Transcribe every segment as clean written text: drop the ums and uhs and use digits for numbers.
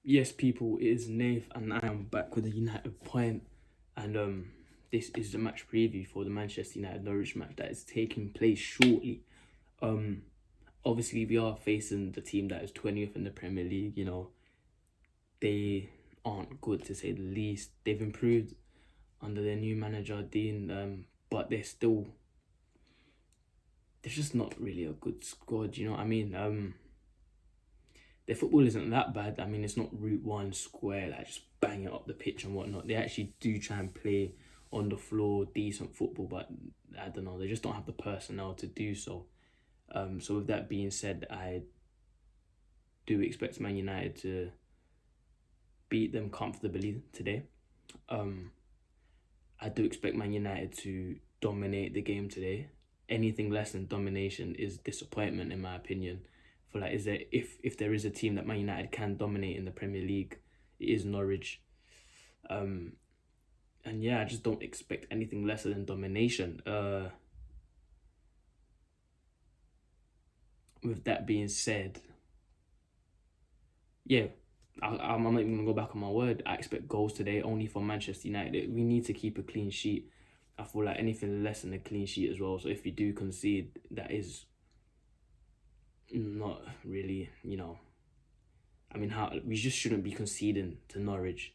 Yes, people, it is Nave, and I am back with a United point. And this is the match preview for the Manchester United Norwich match that is taking place shortly. Um, Obviously, we are facing the team that is 20th in the Premier League. They aren't good to say the least. They've improved under their new manager, Dean, but they're just not really a good squad. You know what I mean? Their football isn't that bad. I mean, it's not Route One square, like just bang it up the pitch and whatnot. They actually do try and play on the floor decent football, but I don't know. They just don't have the personnel to do so. So with that being said, I do expect Man United to beat them comfortably today. Um, I do expect Man United to dominate the game today. Anything less than domination is disappointment, in my opinion. For like, is there if there is a team that Man United can dominate in the Premier League, it is Norwich. Um, and yeah, I just don't expect anything lesser than domination. With that being said, yeah, I'm not even gonna go back on my word. I expect goals today only for Manchester United. We need to keep a clean sheet. I feel like anything less than a clean sheet as well. So if we do concede, that is not really, I mean, how we just shouldn't be conceding to Norwich,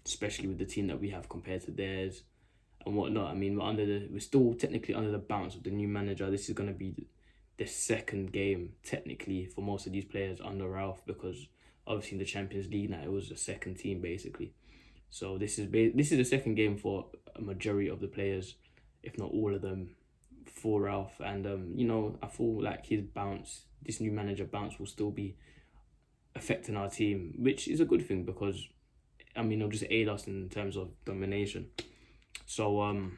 especially with the team that we have compared to theirs and whatnot. I mean, we're still technically under the bounce of the new manager. This is gonna be the second game technically for most of these players under Ralph, because obviously in the Champions League now it was a second team basically. So this is the second game for a majority of the players, if not all of them, for Ralph. And I feel like this new manager bounce, will still be affecting our team, which is a good thing because I mean it'll just aid us in terms of domination. So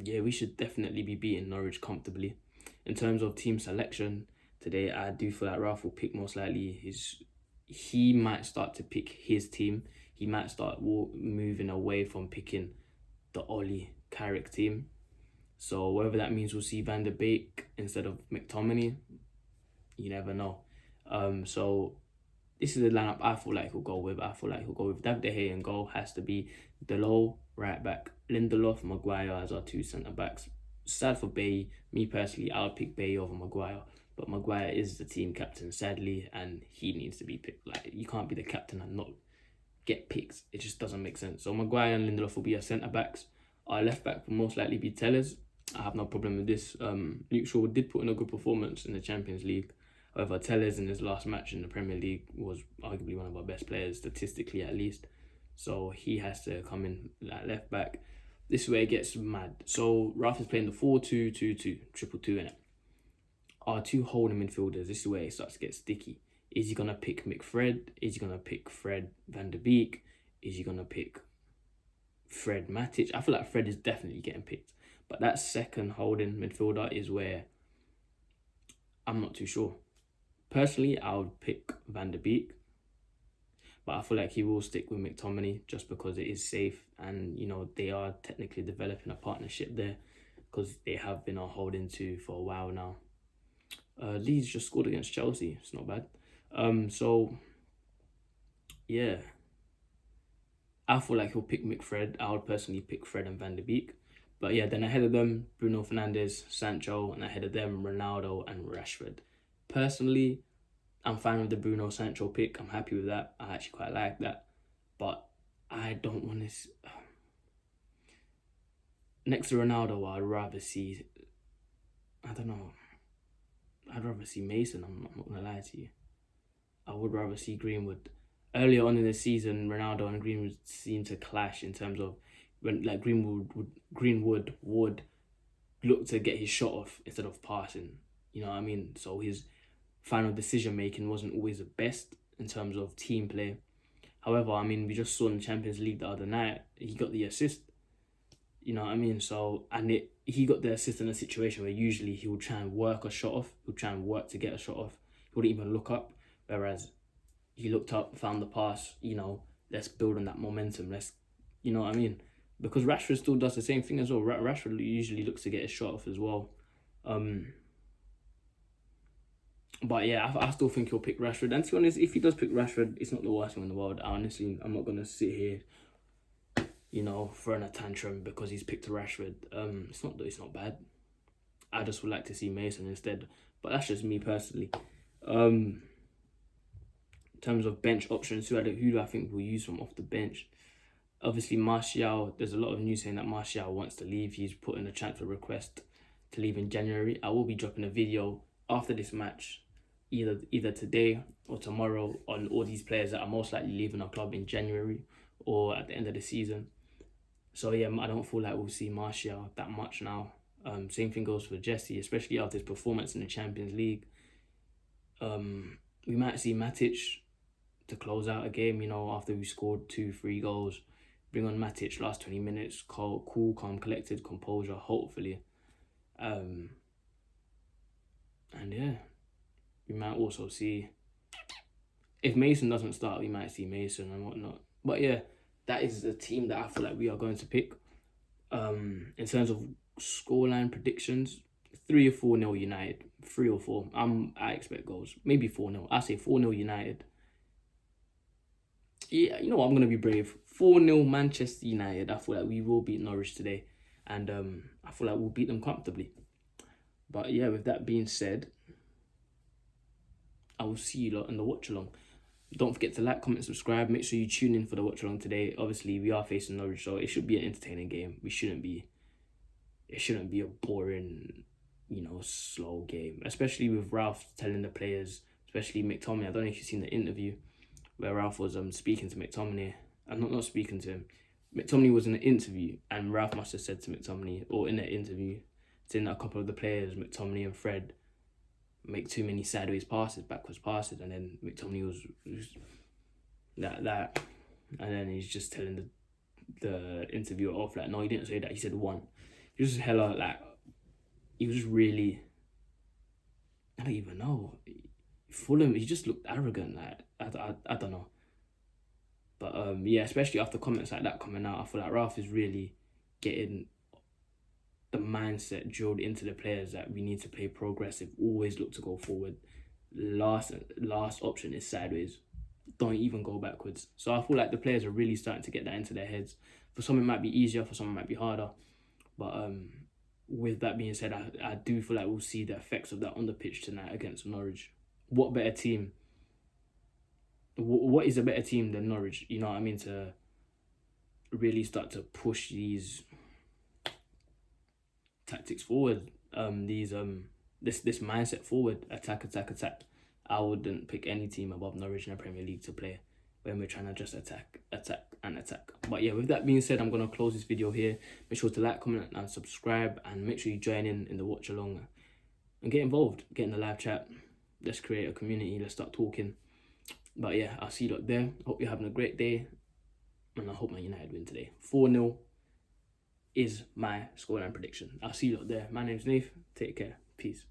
yeah, we should definitely be beating Norwich comfortably. In terms of team selection today, I do feel like Ralph will pick most likely he might start to pick his team. He might start moving away from picking the Ollie Carrick team. So whether that means we'll see Van der Beek instead of McTominay, you never know. So this is the lineup I feel like he'll go with. I feel like he'll go with David De Gea in goal. Has to be Delo right back, Lindelof, Maguire as our two centre backs. Sad for Bay. Me personally, I would pick Bay over Maguire, but Maguire is the team captain, sadly, and he needs to be picked. Like, you can't be the captain and not get picked. It just doesn't make sense. So Maguire and Lindelof will be our centre backs. Our left back will most likely be Tellers. I have no problem with this. Luke Shaw did put in a good performance in the Champions League. However, Tellers in his last match in the Premier League was arguably one of our best players, statistically at least. So he has to come in at left back. This is where it gets mad. So Ralph is playing the 4-2-2-2, triple two in it. Our two holding midfielders, this is where it starts to get sticky. Is he going to pick Mcfred? Is he going to pick Fred Van der Beek? Is he going to pick Fred Matic? I feel like Fred is definitely getting picked. But that second holding midfielder is where I'm not too sure. Personally, I would pick Van der Beek, but I feel like he will stick with McTominay just because it is safe, and they are technically developing a partnership there because they have been our holding two for a while now. Leeds just scored against Chelsea. It's not bad. So yeah, I feel like he'll pick Mcfred. I would personally pick Fred and Van der Beek. But yeah, then ahead of them, Bruno Fernandes, Sancho, and ahead of them, Ronaldo and Rashford. Personally, I'm fine with the Bruno Sancho pick. I'm happy with that. I actually quite like that. But I don't want to... Next to Ronaldo, I'd rather see... I don't know. I'd rather see Mason. I'm not going to lie to you. I would rather see Greenwood. Earlier on in the season, Ronaldo and Greenwood seemed to clash in terms of when like Greenwood would look to get his shot off instead of passing. You know what I mean? So his final decision making wasn't always the best in terms of team play. However, I mean, we just saw in the Champions League the other night, he got the assist. You know what I mean? So, he got the assist in a situation where usually he would try and work a shot off. He would try and work to get a shot off. He wouldn't even look up. Whereas he looked up, found the pass, let's build on that momentum. You know what I mean? Because Rashford still does the same thing as well. Rashford usually looks to get a shot off as well. But yeah, I still think he'll pick Rashford. And to be honest, if he does pick Rashford, it's not the worst thing in the world. Honestly, I'm not gonna sit here, throwing a tantrum because he's picked Rashford. It's not bad. I just would like to see Mason instead. But that's just me personally. In terms of bench options, who do I think we'll use from off the bench? Obviously, Martial. There's a lot of news saying that Martial wants to leave. He's put in a transfer request to leave in January. I will be dropping a video after this match, either today or tomorrow, on all these players that are most likely leaving our club in January or at the end of the season. So yeah, I don't feel like we'll see Martial that much now. Same thing goes for Jesse, especially after his performance in the Champions League. We might see Matic to close out a game, after we scored 2-3 goals. Bring on Matic last 20 minutes, cool, calm, collected, composure, hopefully. And yeah, we might also see, if Mason doesn't start, we might see Mason and whatnot. But yeah, that is the team that I feel like we are going to pick. In terms of scoreline predictions, 3 or 4-0 United. 3 or 4. I expect goals. Maybe 4-0. I say 4-0 United. Yeah, you know what? I'm going to be brave. 4-0 Manchester United. I feel like we will beat Norwich today. And I feel like we'll beat them comfortably. But yeah, with that being said, I will see you lot in the watch along. Don't forget to like, comment, subscribe. Make sure you tune in for the watch along today. Obviously, we are facing Norwich, so it should be an entertaining game. It shouldn't be a boring, slow game. Especially with Ralph telling the players, especially McTominay. I don't know if you've seen the interview where Ralph was speaking to McTominay. I'm not speaking to him. McTominay was in an interview, and Ralph must have said to McTominay, or in that interview, saying that a couple of the players, McTominay and Fred, make too many sideways passes, backwards passes, and then McTominay was that, and then he's just telling the interviewer off, like, no, he didn't say that, he said one. He was just hella, like, he was just really, I don't even know, Fulham, he just looked arrogant, like, I don't know. But yeah, especially after comments like that coming out, I feel like Ralph is really getting the mindset drilled into the players that we need to play progressive, always look to go forward. Last option is sideways. Don't even go backwards. So I feel like the players are really starting to get that into their heads. For some it might be easier, for some it might be harder. But with that being said, I do feel like we'll see the effects of that on the pitch tonight against Norwich. What better team? What is a better team than Norwich? You know what I mean? To really start to push these tactics forward, this mindset forward, attack. I wouldn't pick any team above Norwich in the Premier League to play when we're trying to just attack. But yeah, with that being said, I'm gonna close this video here. Make sure to like, comment, and subscribe, and make sure you join in the watch along and get involved, get in the live chat. Let's create a community. Let's start talking. But yeah, I'll see you lot there. Hope you're having a great day, and I hope Man United win today. 4-0 is my scoreline prediction. I'll see you lot there. My name's Naffe. Take care. Peace.